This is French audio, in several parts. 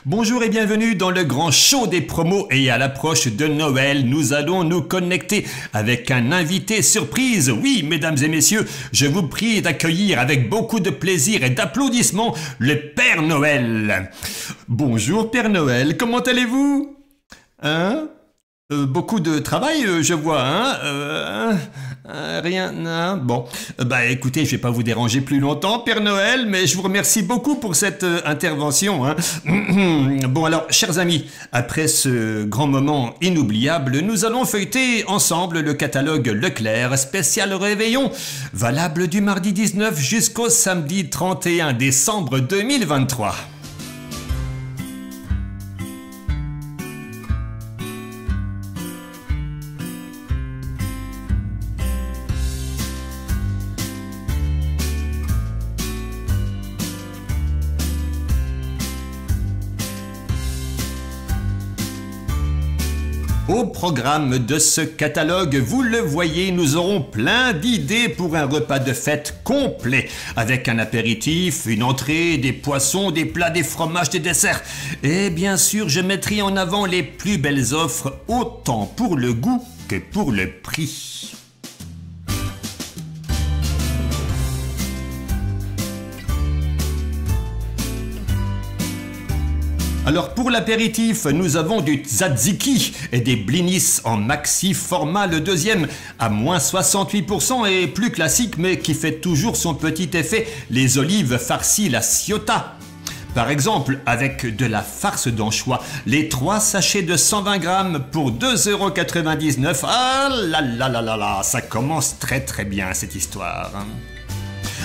Bonjour et bienvenue dans le grand show des promos et à l'approche de Noël, nous allons nous connecter avec un invité surprise. Oui, mesdames et messieurs, je vous prie d'accueillir avec beaucoup de plaisir et d'applaudissements le Père Noël. Bonjour Père Noël, comment allez-vous? Beaucoup de travail, je vois, rien, non. Bon, écoutez, je vais pas vous déranger plus longtemps, Père Noël, mais je vous remercie beaucoup pour cette intervention. Bon, alors, chers amis, après ce grand moment inoubliable, nous allons feuilleter ensemble le catalogue Leclerc spécial réveillon, valable du mardi 19 jusqu'au samedi 31 décembre 2023. Au programme de ce catalogue, vous le voyez, nous aurons plein d'idées pour un repas de fête complet, avec un apéritif, une entrée, des poissons, des plats, des fromages, des desserts. Et bien sûr, je mettrai en avant les plus belles offres, autant pour le goût que pour le prix. Alors pour l'apéritif, nous avons du tzatziki et des blinis en maxi format, le deuxième à moins 68% et plus classique mais qui fait toujours son petit effet, les olives farcies la Ciotat. Par exemple, avec de la farce d'anchois, les 3 sachets de 120 grammes pour 2,99 €. Ah là là là là là, ça commence très bien cette histoire.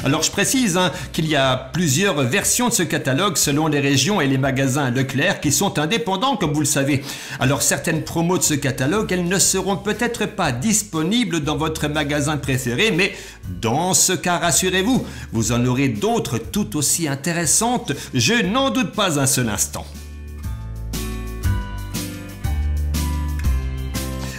Alors je précise qu'il y a plusieurs versions de ce catalogue selon les régions et les magasins Leclerc qui sont indépendants comme vous le savez. Alors certaines promos de ce catalogue, elles ne seront peut-être pas disponibles dans votre magasin préféré, mais dans ce cas rassurez-vous, vous en aurez d'autres tout aussi intéressantes, je n'en doute pas un seul instant.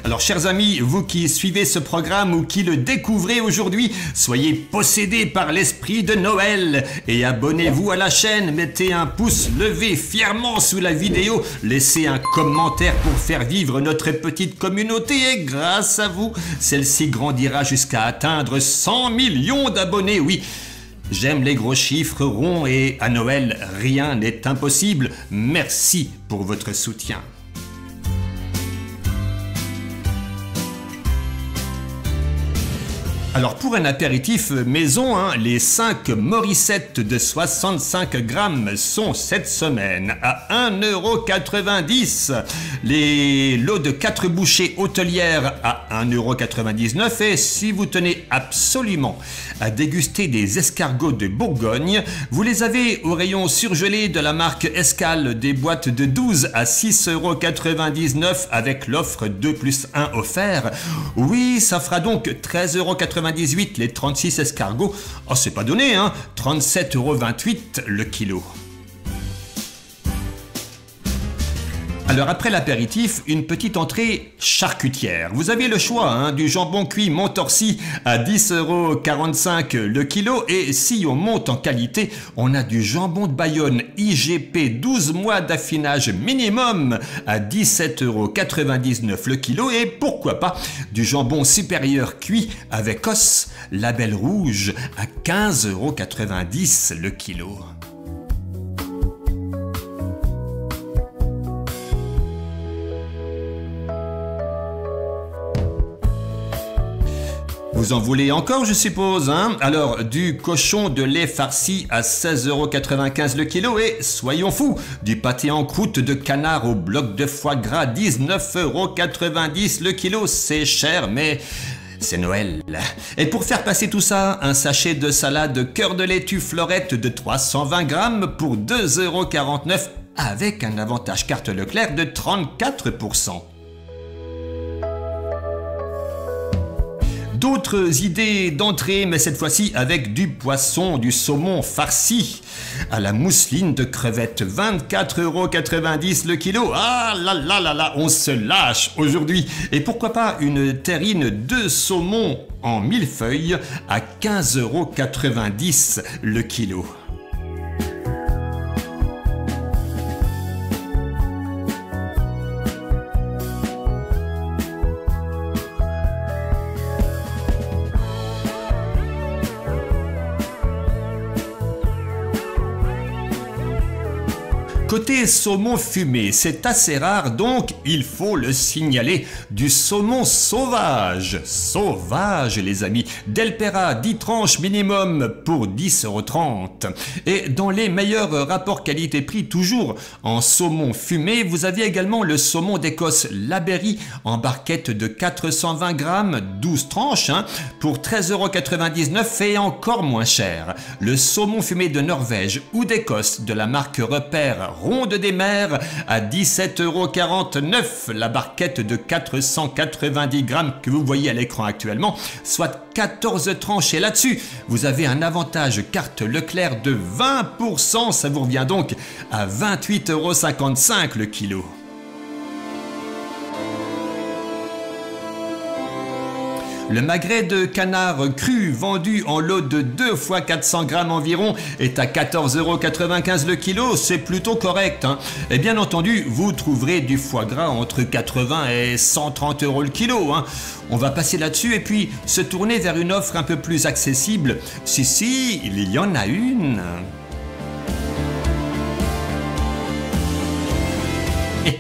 Alors chers amis, vous qui suivez ce programme ou qui le découvrez aujourd'hui, soyez possédés par l'esprit de Noël et abonnez-vous à la chaîne, mettez un pouce levé fièrement sous la vidéo, laissez un commentaire pour faire vivre notre petite communauté et grâce à vous, celle-ci grandira jusqu'à atteindre 100 millions d'abonnés, oui. J'aime les gros chiffres ronds et à Noël, rien n'est impossible. Merci pour votre soutien. Alors pour un apéritif maison, les 5 Morissette de 65 grammes sont cette semaine à 1,90 €. Les lots de 4 bouchées hôtelières à 1,99 € et si vous tenez absolument à déguster des escargots de Bourgogne, vous les avez au rayon surgelé de la marque Escale, des boîtes de 12 à 6,99 € avec l'offre 2+1 offert. Oui, ça fera donc 13,98 € les 36 escargots. Oh, c'est pas donné, 37,28 € le kilo. Alors après l'apéritif, une petite entrée charcutière. Vous avez le choix du jambon cuit Montorsi à 10,45 € le kilo et si on monte en qualité, on a du jambon de Bayonne IGP 12 mois d'affinage minimum à 17,99 € le kilo et pourquoi pas du jambon supérieur cuit avec os label rouge à 15,90 € le kilo. Vous en voulez encore, je suppose, Alors, du cochon de lait farci à 16,95 € le kilo et, soyons fous, du pâté en croûte de canard au bloc de foie gras, 19,90 € le kilo. C'est cher, mais c'est Noël. Et pour faire passer tout ça, un sachet de salade cœur de laitue Florette de 320 grammes pour 2,49 € avec un avantage carte Leclerc de 34%. D'autres idées d'entrée, mais cette fois-ci avec du poisson, du saumon farci à la mousseline de crevettes, 24,90 € le kilo. Ah là là là là, on se lâche aujourd'hui. Et pourquoi pas une terrine de saumon en millefeuille à 15,90 € le kilo. Côté saumon fumé, c'est assez rare, donc il faut le signaler, du saumon sauvage. Sauvage, les amis. Delpera, 10 tranches minimum pour 10,30 €. Et dans les meilleurs rapports qualité-prix, toujours en saumon fumé, vous avez également le saumon d'Écosse Laberry en barquette de 420 grammes, 12 tranches, pour 13,99 € et encore moins cher. Le saumon fumé de Norvège ou d'Écosse de la marque Repère Ronde des Mers à 17,49 €, la barquette de 490 grammes que vous voyez à l'écran actuellement, soit 14 tranches. Et là-dessus, vous avez un avantage carte Leclerc de 20%, ça vous revient donc à 28,55 € le kilo. Le magret de canard cru vendu en lot de 2 fois 400 grammes environ est à 14,95 € le kilo, c'est plutôt correct. Et bien entendu, vous trouverez du foie gras entre 80 et 130 € le kilo. On va passer là-dessus et puis se tourner vers une offre un peu plus accessible. Si, il y en a une.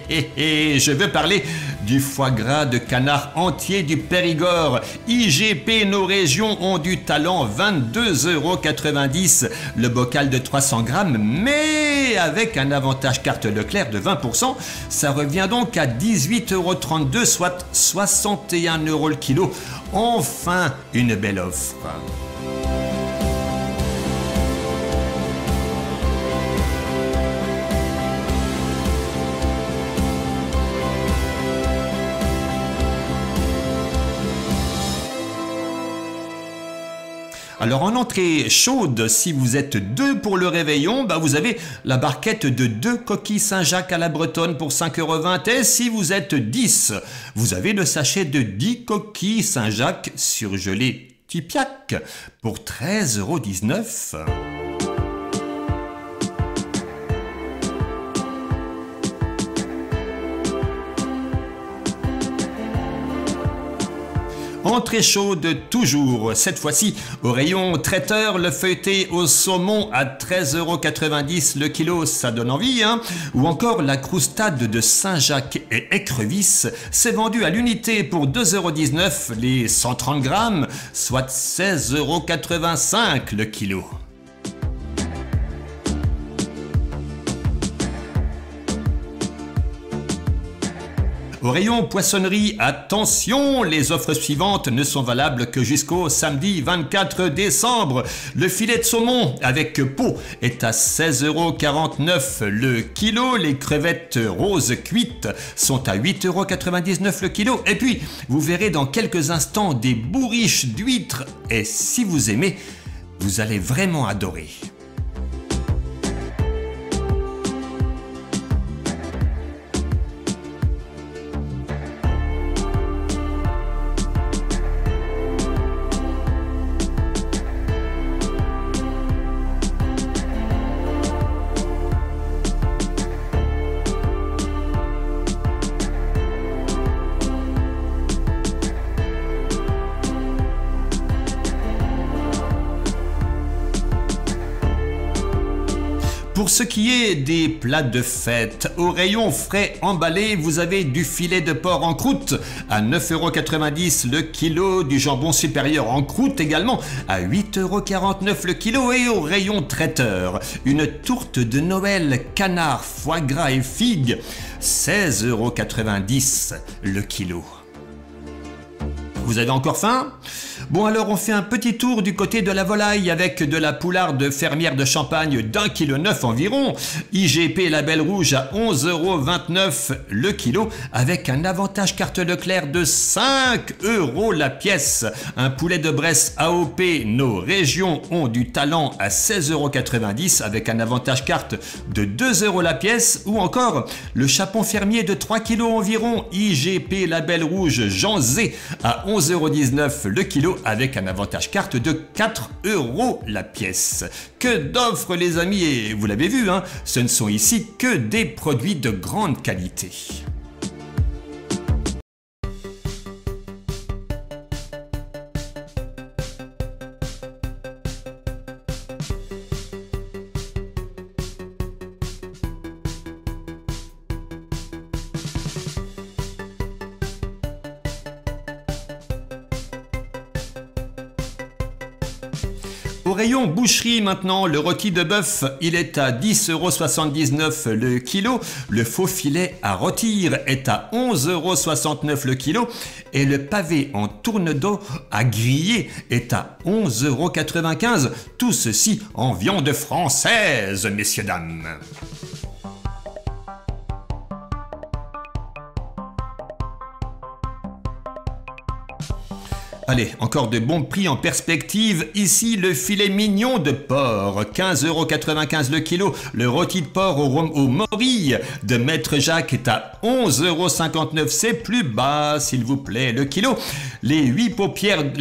Je veux parler du foie gras de canard entier du Périgord. IGP Nos Régions ont du talent, 22,90 € le bocal de 300 grammes, mais avec un avantage carte Leclerc de 20%, ça revient donc à 18,32 €, soit 61 € le kilo. Enfin, une belle offre. Alors en entrée chaude, si vous êtes 2 pour le réveillon, vous avez la barquette de 2 coquilles Saint-Jacques à la bretonne pour 5,20 €. Et si vous êtes 10, vous avez le sachet de 10 coquilles Saint-Jacques surgelées Tipiac pour 13,19 €. Entrée chaude toujours, cette fois-ci au rayon traiteur, le feuilleté au saumon à 13,90 € le kilo, ça donne envie, Ou encore la croustade de Saint-Jacques et écrevisse, c'est vendu à l'unité pour 2,19 € les 130 grammes, soit 16,85 € le kilo. Au rayon poissonnerie, attention, les offres suivantes ne sont valables que jusqu'au samedi 24 décembre. Le filet de saumon avec peau est à 16,49 € le kilo. Les crevettes roses cuites sont à 8,99 € le kilo. Et puis, vous verrez dans quelques instants des bourriches d'huîtres. Et si vous aimez, vous allez vraiment adorer. Pour ce qui est des plats de fête, au rayon frais emballé, vous avez du filet de porc en croûte à 9,90 € le kilo, du jambon supérieur en croûte également à 8,49 € le kilo, et au rayon traiteur, une tourte de Noël canard, foie gras et figues, 16,90 € le kilo. Vous avez encore faim? Bon, alors on fait un petit tour du côté de la volaille avec de la poularde fermière de Champagne d'1,9 kg environ. IGP Label Rouge à 11,29 € le kilo avec un avantage carte Leclerc de 5 € la pièce. Un poulet de Bresse AOP, Nos Régions ont du talent à 16,90 € avec un avantage carte de 2 € la pièce. Ou encore le chapon fermier de 3 kg environ, IGP Label Rouge Jean Zé à 11,19 € le kilo avec un avantage carte de 4 € la pièce. Que d'offres les amis, et vous l'avez vu, ce ne sont ici que des produits de grande qualité. Au rayon boucherie maintenant, le rôti de bœuf, il est à 10,79 € le kilo. Le faux filet à rôtir est à 11,69 € le kilo. Et le pavé en tourne-dos à griller est à 11,95 €. Tout ceci en viande française, messieurs, dames. Allez, encore de bons prix en perspective. Ici, le filet mignon de porc, 15,95 € le kilo. Le rôti de porc au morille de Maître Jacques est à 11,59 €. C'est plus bas, s'il vous plaît, le kilo. Les 8 paupiettes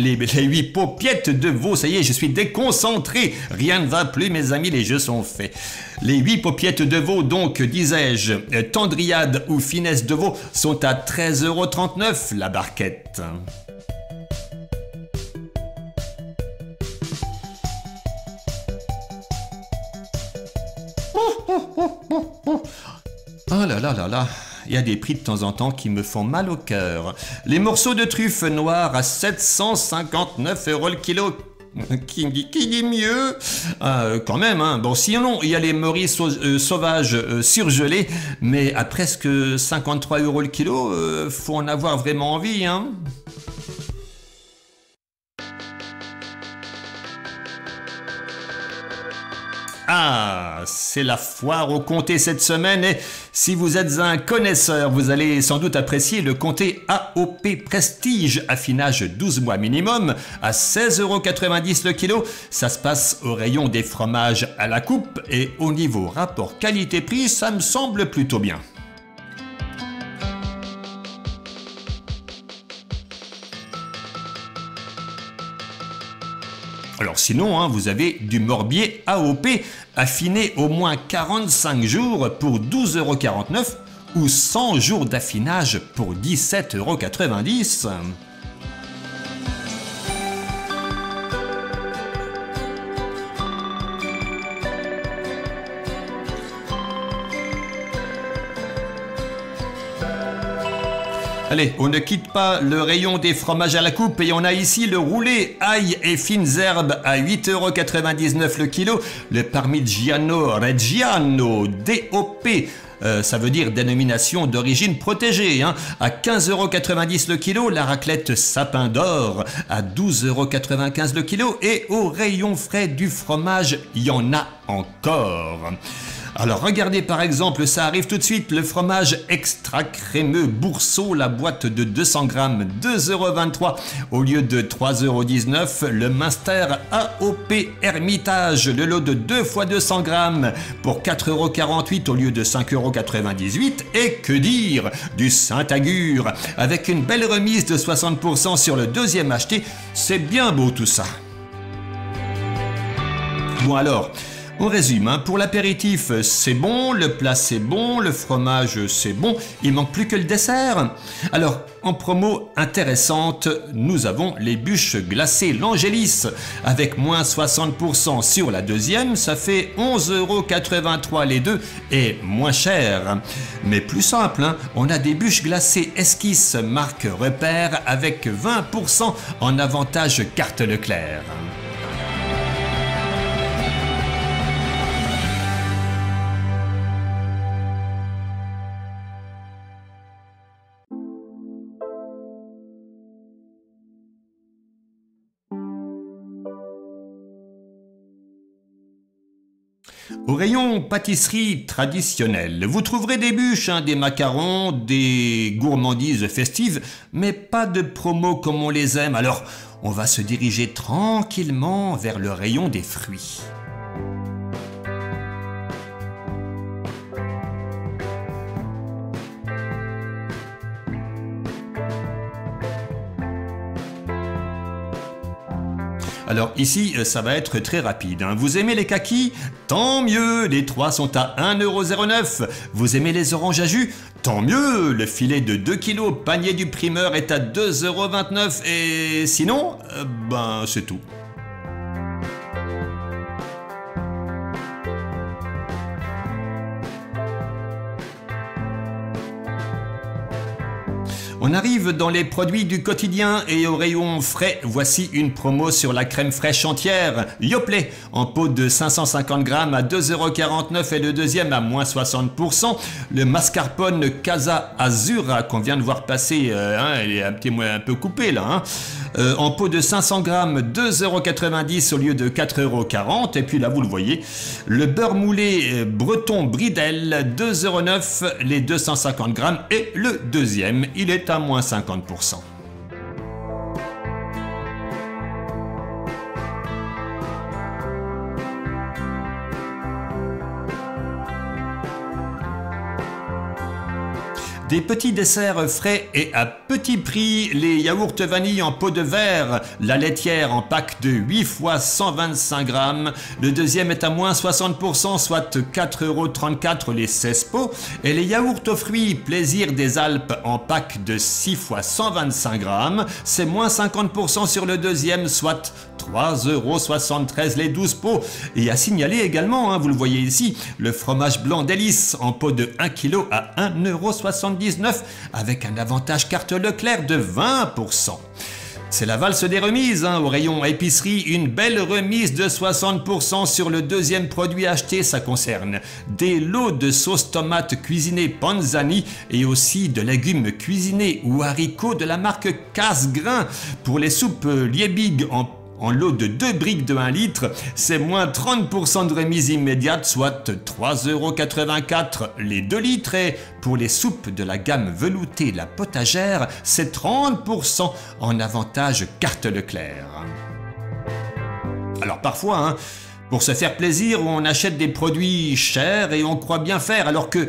de veau, ça y est, je suis déconcentré. Rien ne va plus, mes amis, les jeux sont faits. Les 8 paupiettes de veau, donc, disais-je, tendriade ou finesse de veau, sont à 13,39 € la barquette. Oh là là là là, il y a des prix de temps en temps qui me font mal au cœur. Les morceaux de truffes noires à 759 € le kilo. Qui dit mieux? Quand même, hein. Bon, sinon, il y a les morilles sauvages surgelés, mais à presque 53 € le kilo, faut en avoir vraiment envie, hein. Ah, c'est la foire au comté cette semaine et si vous êtes un connaisseur, vous allez sans doute apprécier le comté AOP Prestige, affinage 12 mois minimum, à 16,90 € le kilo. Ça se passe au rayon des fromages à la coupe et au niveau rapport qualité-prix, ça me semble plutôt bien. Alors sinon, hein, vous avez du Morbier AOP affiné au moins 45 jours pour 12,49 € ou 100 jours d'affinage pour 17,90 €. Allez, on ne quitte pas le rayon des fromages à la coupe et on a ici le roulé ail et fines herbes à 8,99 € le kilo, le Parmigiano Reggiano DOP, ça veut dire dénomination d'origine protégée, hein, à 15,90 € le kilo, la raclette sapin d'or à 12,95 € le kilo et au rayon frais du fromage, il y en a encore. Alors regardez par exemple, ça arrive tout de suite, le fromage extra crémeux Boursault, la boîte de 200 grammes, 2,23 € au lieu de 3,19 €. Le Munster AOP Hermitage, le lot de 2 x 200 grammes pour 4,48 € au lieu de 5,98 €. Et que dire du Saint-Agur, avec une belle remise de 60% sur le deuxième acheté, c'est bien beau tout ça. Bon alors, on résume, hein. Pour l'apéritif, c'est bon, le plat c'est bon, le fromage c'est bon, il manque plus que le dessert. Alors, en promo intéressante, nous avons les bûches glacées L'Angélis avec moins 60% sur la deuxième, ça fait 11,83 € les deux et moins cher. Mais plus simple, hein, on a des bûches glacées Esquisse marque Repère avec 20% en avantage carte Leclerc. Au rayon pâtisserie traditionnelle, vous trouverez des bûches, hein, des macarons, des gourmandises festives, mais pas de promo comme on les aime. Alors, on va se diriger tranquillement vers le rayon des fruits. Alors ici, ça va être très rapide, hein. Vous aimez les kakis? Tant mieux, les 3 sont à 1,09 €. Vous aimez les oranges à jus? Tant mieux, le filet de 2 kg panier du primeur est à 2,29 €. Et sinon, ben c'est tout. On arrive dans les produits du quotidien et au rayon frais, voici une promo sur la crème fraîche entière Yoplait en pot de 550 grammes à 2,49 € et le deuxième à moins 60%. Le mascarpone Casa Azura qu'on vient de voir passer, il est un peu coupé là, en pot de 500 grammes 2,90 € au lieu de 4,40 €. Et puis là vous le voyez, le beurre moulé breton Bridel 2,09 € les 250 grammes et le deuxième il est à moins 50%. Des petits desserts frais et à petit prix, les yaourts vanille en pot de verre, la laitière en pack de 8 fois 125 grammes. Le deuxième est à moins 60%, soit 4,34 € les 16 pots. Et les yaourts aux fruits Plaisir des Alpes en pack de 6 fois 125 grammes, c'est moins 50% sur le deuxième, soit 3,73 € les 12 pots. Et à signaler également, vous le voyez ici, le fromage blanc Délice en pot de 1 kg à 1,79 € avec un avantage carte Leclerc de 20%. C'est la valse des remises, au rayon épicerie, une belle remise de 60% sur le deuxième produit acheté. Ça concerne des lots de sauce tomate cuisinée Panzani et aussi de légumes cuisinés ou haricots de la marque Casse-Grain. Pour les soupes Liebig en lot de 2 briques de 1 litre, c'est moins 30% de remise immédiate, soit 3,84 € les 2 litres. Et pour les soupes de la gamme veloutée La Potagère, c'est 30% en avantage carte Leclerc. Alors parfois, pour se faire plaisir, on achète des produits chers et on croit bien faire, alors que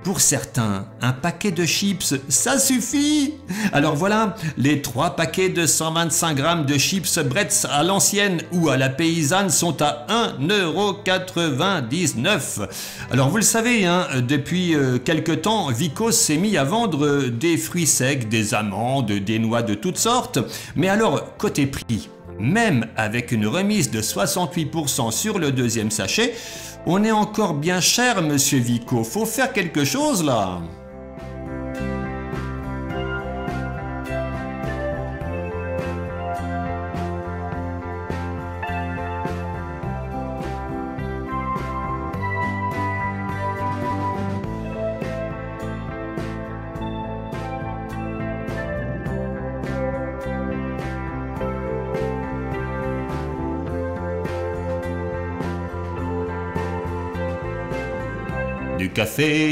pour certains, un paquet de chips, ça suffit. Alors voilà, les 3 paquets de 125 grammes de chips Bretz à l'ancienne ou à la paysanne sont à 1,99 €. Alors vous le savez, depuis quelque temps, Vico s'est mis à vendre des fruits secs, des amandes, des noix de toutes sortes. Mais alors, côté prix, même avec une remise de 68% sur le deuxième sachet, on est encore bien cher, monsieur Vico. Faut faire quelque chose là.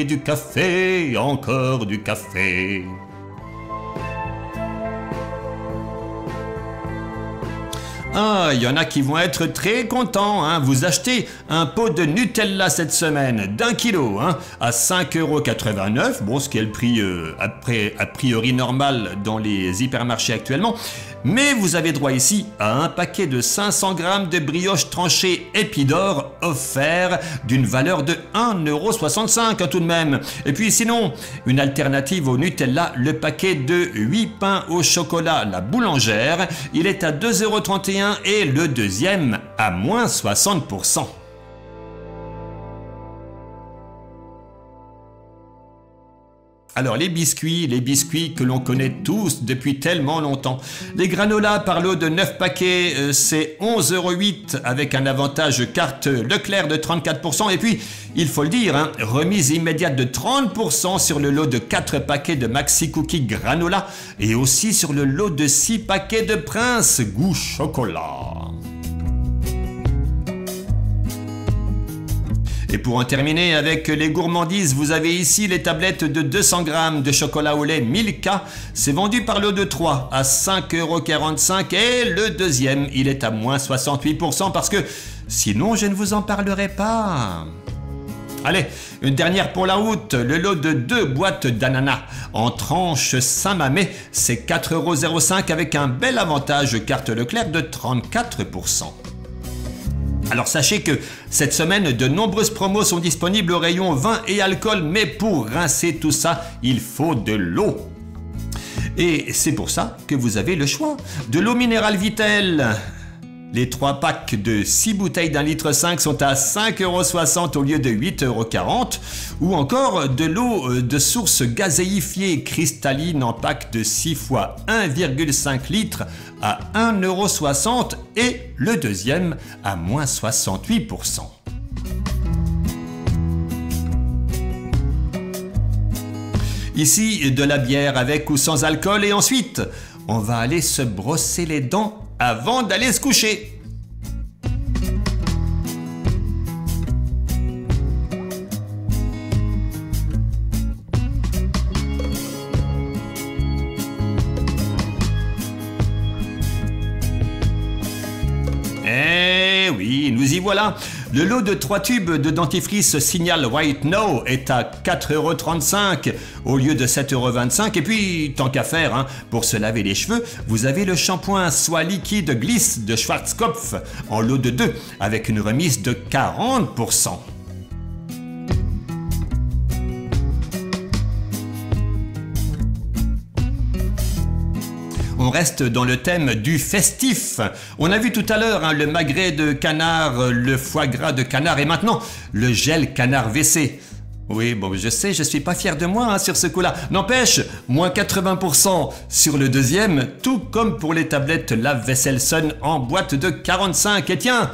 Du café, encore du café. Il y en a qui vont être très contents. Vous achetez un pot de Nutella cette semaine d'1 kg à 5,89 €. Bon, ce qui est le prix a priori normal dans les hypermarchés actuellement. Mais vous avez droit ici à un paquet de 500 grammes de brioche tranchée Épidore offert d'une valeur de 1,65 € tout de même. Et puis sinon, une alternative au Nutella, le paquet de 8 pains au chocolat La Boulangère, il est à 2,31 € et le deuxième à moins 60%. Alors les biscuits que l'on connaît tous depuis tellement longtemps. Les granolas par lot de 9 paquets, c'est 11,08 € avec un avantage carte Leclerc de 34%. Et puis, il faut le dire, remise immédiate de 30% sur le lot de 4 paquets de Maxi Cookie granola et aussi sur le lot de 6 paquets de Prince goût chocolat. Et pour en terminer avec les gourmandises, vous avez ici les tablettes de 200 grammes de chocolat au lait Milka. C'est vendu par lot de 3 à 5,45 € et le deuxième, il est à moins 68% parce que sinon je ne vous en parlerai pas. Allez, une dernière pour la route, le lot de 2 boîtes d'ananas en tranche Saint-Mamet, c'est 4,05 € avec un bel avantage carte Leclerc de 34%. Alors sachez que cette semaine, de nombreuses promos sont disponibles au rayon vin et alcool, mais pour rincer tout ça, il faut de l'eau. Et c'est pour ça que vous avez le choix de l'eau minérale Vittel. Les 3 packs de 6 bouteilles d'1,5 litre sont à 5,60 € au lieu de 8,40 €. Ou encore de l'eau de source gazéifiée cristalline en pack de 6 fois 1,5 litres à 1,60 € et le deuxième à moins 68%. Ici, de la bière avec ou sans alcool et ensuite, on va aller se brosser les dents avant d'aller se coucher. Eh oui, nous y voilà. Le lot de 3 tubes de dentifrice Signal White No est à 4,35 € au lieu de 7,25 €. Et puis, tant qu'à faire, hein, pour se laver les cheveux, vous avez le shampoing Soie liquide Gliss de Schwarzkopf en lot de 2 avec une remise de 40%. On reste dans le thème du festif. On a vu tout à l'heure hein, le magret de canard, le foie gras de canard et maintenant le gel canard WC. Oui, bon, je sais, je suis pas fier de moi hein, sur ce coup-là. N'empêche, moins 80% sur le deuxième, tout comme pour les tablettes lave-vaisselle Sun en boîte de 45. Et tiens,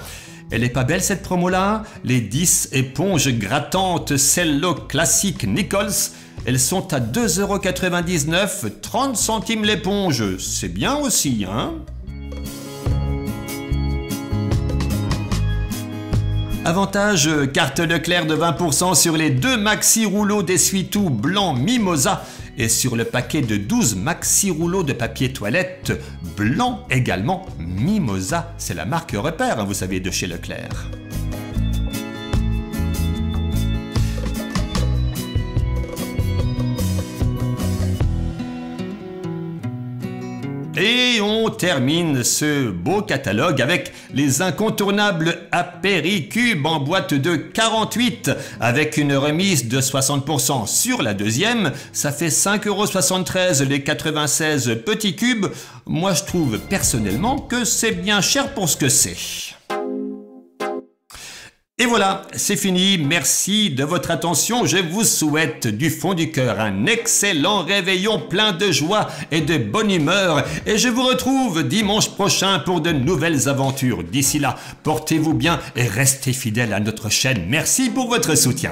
elle est pas belle cette promo-là? Les 10 éponges grattantes Cello classique Nichols. Elles sont à 2,99 €, 30 centimes l'éponge. C'est bien aussi, hein? Avantage, carte Leclerc de 20% sur les 2 maxi rouleaux d'essuie-tout blanc Mimosa et sur le paquet de 12 maxi rouleaux de papier toilette blanc également Mimosa. C'est la marque repère, hein, vous savez, de chez Leclerc. Et on termine ce beau catalogue avec les incontournables Apéricube en boîte de 48 avec une remise de 60% sur la deuxième. Ça fait 5,73 € les 96 petits cubes. Moi je trouve personnellement que c'est bien cher pour ce que c'est. Et voilà, c'est fini. Merci de votre attention. Je vous souhaite du fond du cœur un excellent réveillon plein de joie et de bonne humeur. Et je vous retrouve dimanche prochain pour de nouvelles aventures. D'ici là, portez-vous bien et restez fidèles à notre chaîne. Merci pour votre soutien.